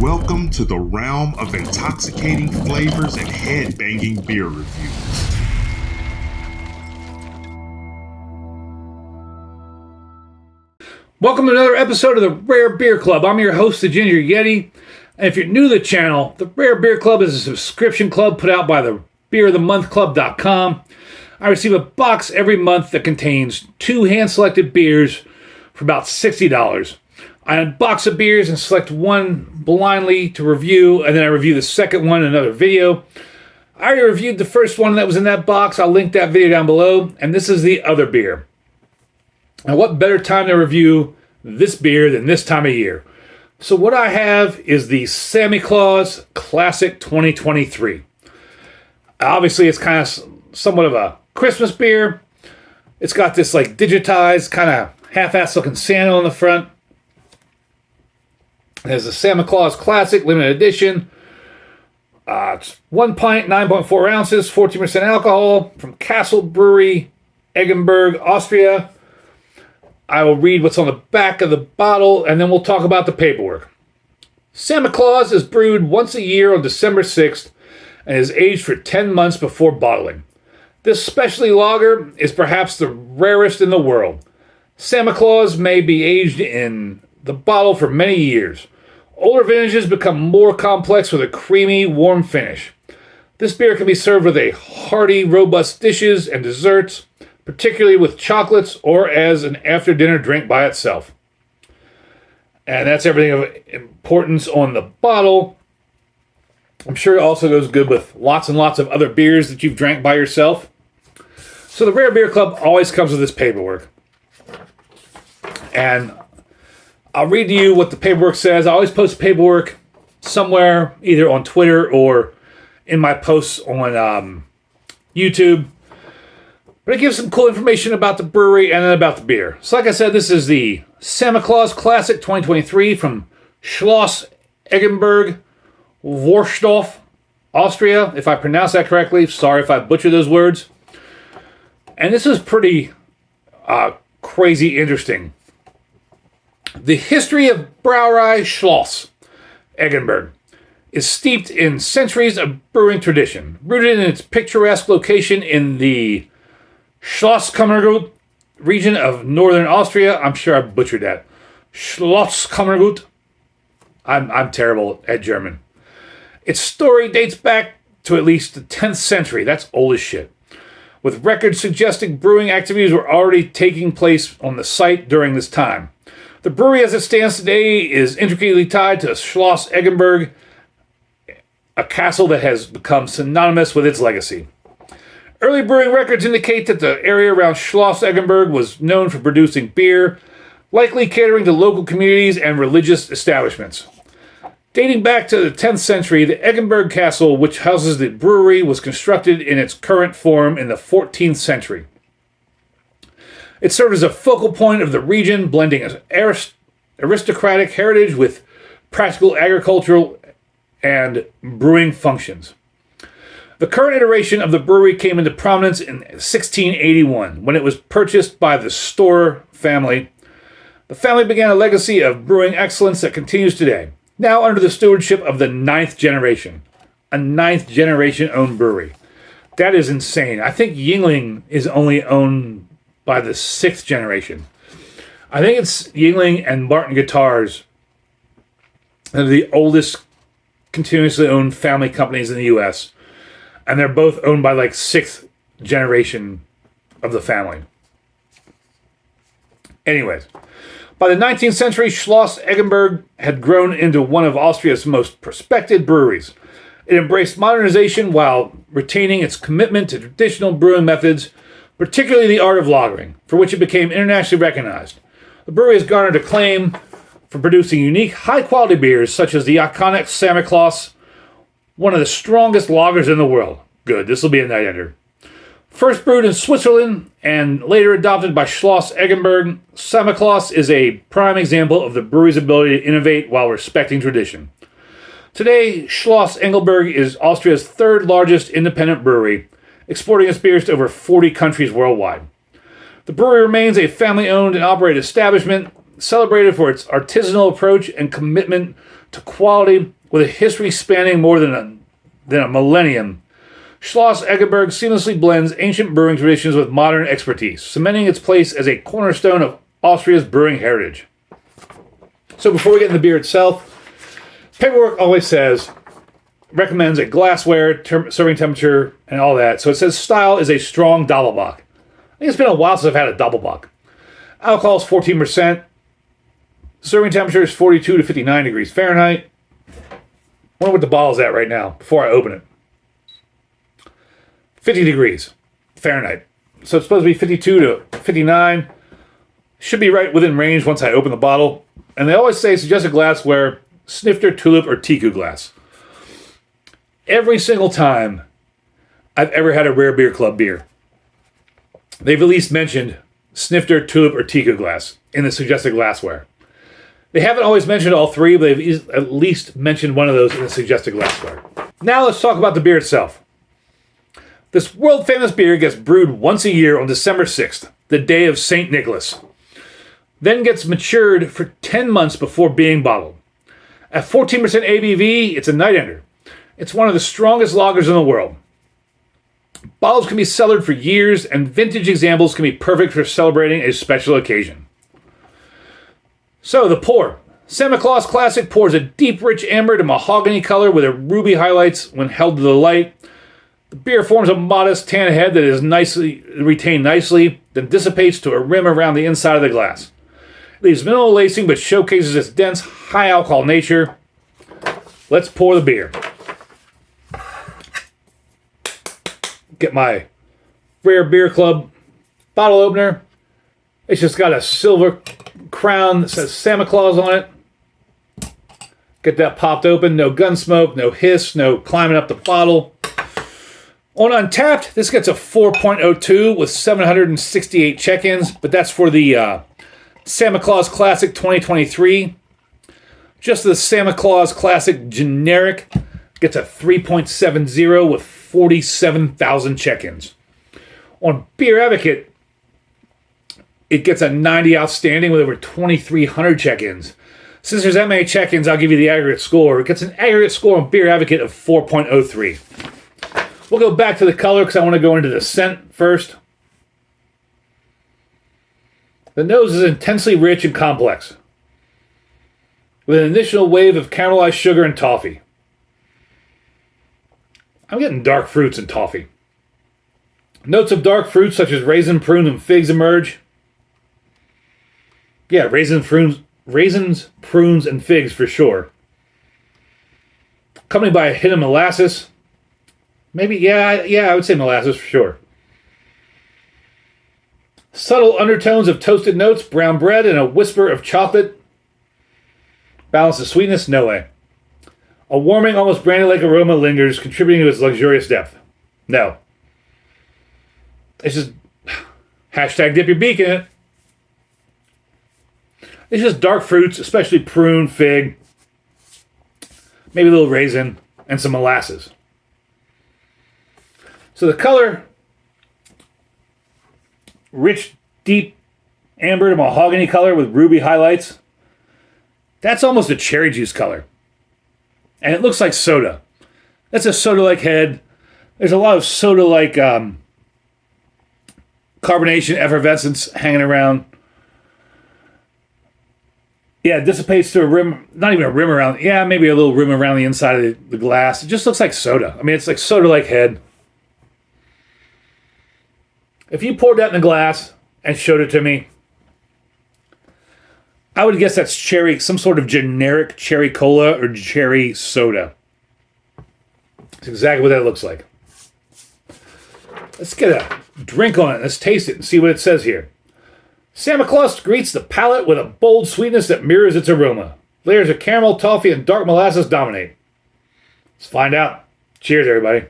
Welcome to the realm of intoxicating flavors and head-banging beer reviews. Welcome to another episode of the Rare Beer Club. I'm your host, the Ginger Yeti. And if you're new to the channel, the Rare Beer Club is a subscription club put out by the beerofthemonthclub.com. I receive a box every month that contains 2 hand-selected beers for about $60. I unbox the beers and select one blindly to review, and then I review the second one in another video. I already reviewed the first one that was in that box. I'll link that video down below, and this is the other beer. Now, what better time to review this beer than this time of year? So what I have is the Samichlaus Classic 2023. Obviously, it's kind of somewhat of a Christmas beer. It's got this like digitized kind of half-assed looking Santa on the front. There's the Samichlaus Classic limited edition. It's 1 pint, 9.4 ounces, 14% alcohol from Castle Brewery, Eggenberg, Austria. I will read what's on the back of the bottle, and then we'll talk about the paperwork. Samichlaus is brewed once a year on December 6th and is aged for 10 months before bottling. This specialty lager is perhaps the rarest in the world. Samichlaus may be aged in the bottle for many years. Older vintages become more complex with a creamy, warm finish. This beer can be served with a hearty, robust dishes and desserts, particularly with chocolates or as an after-dinner drink by itself. And that's everything of importance on the bottle. I'm sure it also goes good with lots and lots of other beers that you've drank by yourself. So the Rare Beer Club always comes with this paperwork. And I'll read to you what the paperwork says. I always post paperwork somewhere, either on Twitter or in my posts on YouTube. But it gives some cool information about the brewery and then about the beer. So like I said, this is the Samichlaus Classic 2023 from Schloss Eggenberg, Vorchdorf, Austria. If I pronounce that correctly, sorry if I butcher those words. And this is pretty crazy interesting. The history of Brauerei Schloss Eggenberg is steeped in centuries of brewing tradition, rooted in its picturesque location in the Schloss Eggenberg region of northern Austria. I'm sure I butchered that. Schloss Eggenberg. I'm terrible at German. Its story dates back to at least the 10th century. That's old as shit. With records suggesting brewing activities were already taking place on the site during this time. The brewery as it stands today is intricately tied to Schloss Eggenberg, a castle that has become synonymous with its legacy. Early brewing records indicate that the area around Schloss Eggenberg was known for producing beer, likely catering to local communities and religious establishments. Dating back to the 10th century, the Eggenberg Castle, which houses the brewery, was constructed in its current form in the 14th century. It served as a focal point of the region, blending aristocratic heritage with practical agricultural and brewing functions. The current iteration of the brewery came into prominence in 1681, when it was purchased by the Storr family. The family began a legacy of brewing excellence that continues today, now under the stewardship of the 9th generation. A 9th generation owned brewery. That is insane. I think Yuengling is only owned by the 6th generation. I think it's Yuengling and Martin Guitars that are the oldest continuously owned family companies in the U.S., and they're both owned by like 6th generation of the family. Anyways, by the 19th century, Schloss Eggenberg had grown into one of Austria's most respected breweries. It embraced modernization while retaining its commitment to traditional brewing methods, particularly the art of lagering, for which it became internationally recognized. The brewery has garnered acclaim for producing unique, high-quality beers such as the iconic Samichlaus, one of the strongest lagers in the world. Good, this will be a night ender. First brewed in Switzerland and later adopted by Schloss Eggenberg, Samichlaus is a prime example of the brewery's ability to innovate while respecting tradition. Today, Schloss Eggenberg is Austria's 3rd largest independent brewery, exporting its beers to over 40 countries worldwide. The brewery remains a family-owned and operated establishment, celebrated for its artisanal approach and commitment to quality with a history spanning more than a millennium. Schloss Eggenberg seamlessly blends ancient brewing traditions with modern expertise, cementing its place as a cornerstone of Austria's brewing heritage. So before we get into the beer itself, paperwork always recommends a glassware, serving temperature, and all that. So it says style is a strong Doppelbock. I think it's been a while since I've had a Doppelbock. Alcohol is 14%. Serving temperature is 42 to 59 degrees Fahrenheit. I wonder what the bottle's at right now before I open it. 50 degrees Fahrenheit. So it's supposed to be 52 to 59. Should be right within range once I open the bottle. And they always say suggested glassware, snifter, tulip, or teku glass. Every single time I've ever had a Rare Beer Club beer, they've at least mentioned snifter, tulip, or teku glass in the suggested glassware. They haven't always mentioned all three, but they've at least mentioned one of those in the suggested glassware. Now let's talk about the beer itself. This world-famous beer gets brewed once a year on December 6th, the day of St. Nicholas. Then gets matured for 10 months before being bottled. At 14% ABV, it's a night ender. It's one of the strongest lagers in the world. Bottles can be cellared for years, and vintage examples can be perfect for celebrating a special occasion. So, the pour. Samichlaus Classic pours a deep, rich amber to mahogany color with a ruby highlights when held to the light. The beer forms a modest tan head that is retained nicely, then dissipates to a rim around the inside of the glass. It leaves minimal lacing but showcases its dense, high alcohol nature. Let's pour the beer. Get my Rare Beer Club bottle opener. It's just got a silver crown that says Samichlaus on it. Get that popped open. No gun smoke, no hiss, no climbing up the bottle. On Untapped, this gets a 4.02 with 768 check-ins, but that's for the Samichlaus Classic 2023. Just the Samichlaus Classic Generic gets a 3.70 with 47,000 check-ins. On Beer Advocate, it gets a 90 outstanding with over 2,300 check-ins. Since there's that many check-ins, I'll give you the aggregate score. It gets an aggregate score on Beer Advocate of 4.03. We'll go back to the color because I want to go into the scent first. The nose is intensely rich and complex, with an initial wave of caramelized sugar and toffee. I'm getting dark fruits and toffee. Notes of dark fruits such as raisin, prunes, and figs emerge. Yeah, raisins, prunes, and figs for sure. Accompanied by a hint of molasses. Maybe, yeah, I would say molasses for sure. Subtle undertones of toasted notes, brown bread, and a whisper of chocolate. Balance of sweetness? No way. A warming, almost brandy-like aroma lingers, contributing to its luxurious depth. No. It's just hashtag dip your beak in it. It's just dark fruits, especially prune, fig, maybe a little raisin, and some molasses. So the color, rich, deep amber to mahogany color with ruby highlights. That's almost a cherry juice color. And it looks like soda. That's a soda-like head. There's a lot of soda-like carbonation, effervescence hanging around. Yeah, it dissipates to a rim, not even a rim around, yeah, maybe a little rim around the inside of the glass. It just looks like soda. I mean, it's like soda-like head. If you poured that in a glass and showed it to me, I would guess that's cherry, some sort of generic cherry cola or cherry soda. That's exactly what that looks like. Let's get a drink on it. Let's taste it and see what it says here. Samichlaus greets the palate with a bold sweetness that mirrors its aroma. Layers of caramel, toffee, and dark molasses dominate. Let's find out. Cheers, everybody.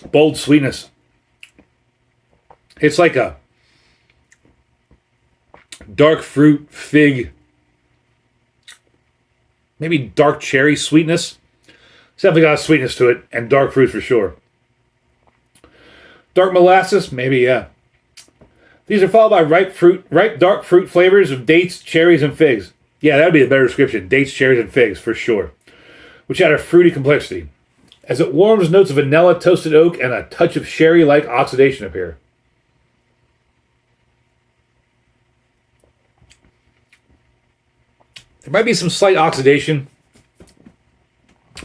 Bold sweetness. It's like a dark fruit, fig, maybe dark cherry sweetness. It's definitely got a sweetness to it, and dark fruit for sure. Dark molasses? Maybe, yeah. These are followed by ripe dark fruit flavors of dates, cherries, and figs. Yeah, that would be a better description. Dates, cherries, and figs, for sure. Which add a fruity complexity. As it warms, notes of vanilla, toasted oak, and a touch of sherry-like oxidation appear. There might be some slight oxidation,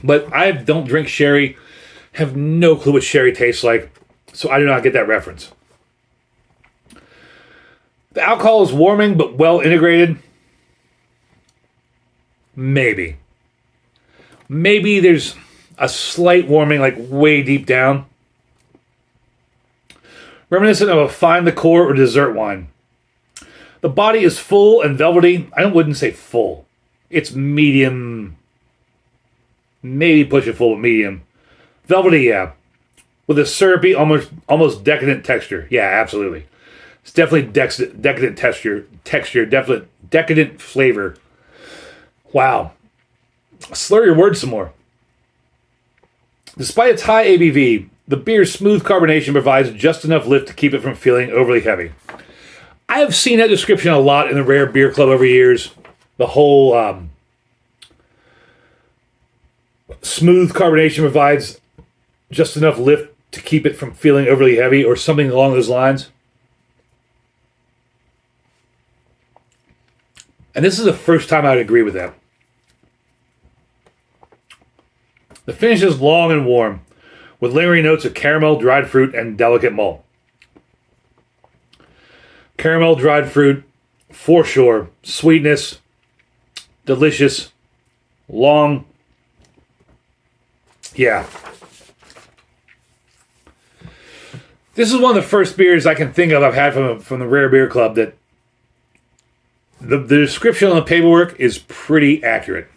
but I don't drink sherry, have no clue what sherry tastes like, so I do not get that reference. The alcohol is warming but well integrated. Maybe. Maybe there's a slight warming, like way deep down. Reminiscent of a fine liqueur or dessert wine. The body is full and velvety. I wouldn't say full. It's medium. Maybe push it full, but medium. Velvety, yeah. With a syrupy, almost decadent texture. Yeah, absolutely. It's definitely decadent texture. Definitely decadent flavor. Wow. Slur your words some more. Despite its high ABV, the beer's smooth carbonation provides just enough lift to keep it from feeling overly heavy. I have seen that description a lot in the Rare Beer Club over years. The whole smooth carbonation provides just enough lift to keep it from feeling overly heavy, or something along those lines. And this is the first time I'd agree with that. The finish is long and warm, with lingering notes of caramel, dried fruit, and delicate malt. Caramel, dried fruit, for sure. Sweetness, delicious, long. Yeah. This is one of the first beers I can think of I've had from the Rare Beer Club that the description on the paperwork is pretty accurate.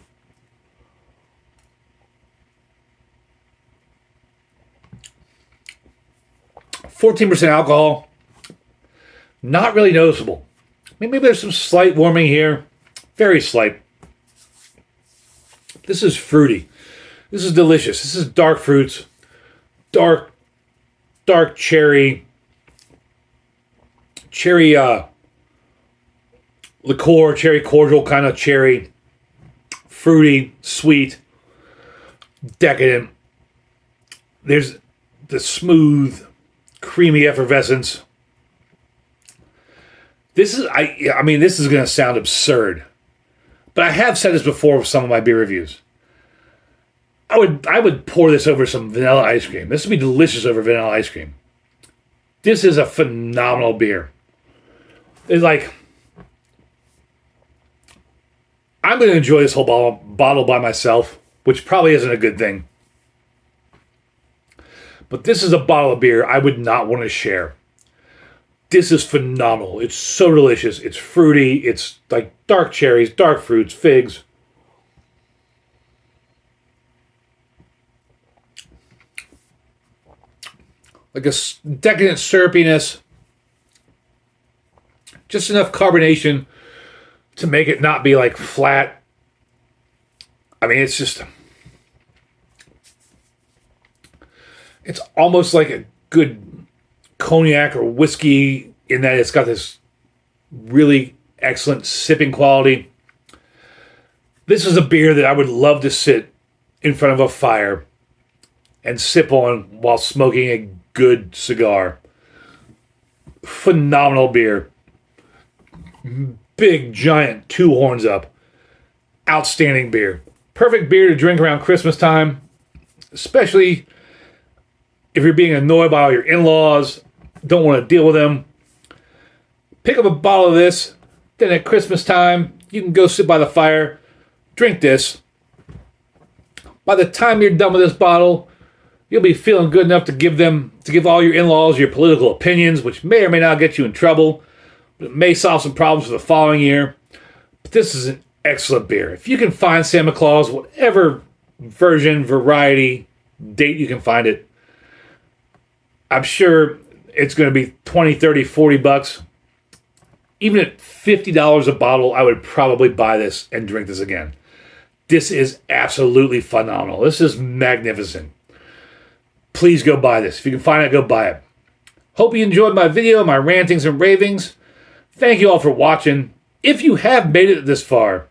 %14 alcohol. Not really noticeable. Maybe there's some slight warming here. Very slight. This is fruity. This is delicious. This is dark fruits. Dark cherry. Cherry liqueur, cherry cordial kind of cherry. Fruity, sweet, decadent. There's the smooth, creamy effervescence. This is, I mean, this is going to sound absurd, but I have said this before with some of my beer reviews. I would pour this over some vanilla ice cream. This would be delicious over vanilla ice cream. This is a phenomenal beer. It's like, I'm going to enjoy this whole bottle by myself, which probably isn't a good thing. But this is a bottle of beer I would not want to share. This is phenomenal. It's so delicious. It's fruity. It's like dark cherries, dark fruits, figs. Like a decadent syrupiness. Just enough carbonation to make it not be like flat. I mean, it's just... It's almost like a good cognac or whiskey in that it's got this really excellent sipping quality. This is a beer that I would love to sit in front of a fire and sip on while smoking a good cigar. Phenomenal beer. Big, giant, 2 horns up. Outstanding beer. Perfect beer to drink around Christmas time, especially if you're being annoyed by all your in-laws, don't want to deal with them. Pick up a bottle of this, then at Christmas time, you can go sit by the fire, drink this. By the time you're done with this bottle, you'll be feeling good enough to give all your in-laws your political opinions, which may or may not get you in trouble, but it may solve some problems for the following year. But this is an excellent beer. If you can find Samichlaus, whatever version, variety, date you can find it, I'm sure it's going to be 20, 30, 40 bucks. Even at $50 a bottle, I would probably buy this and drink this again. This is absolutely phenomenal. This is magnificent. Please go buy this. If you can find it, go buy it. Hope you enjoyed my video, my rantings and ravings. Thank you all for watching. If you have made it this far,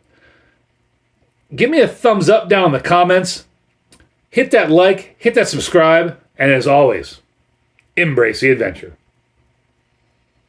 give me a thumbs up down in the comments. Hit that like, hit that subscribe, and as always, embrace the adventure.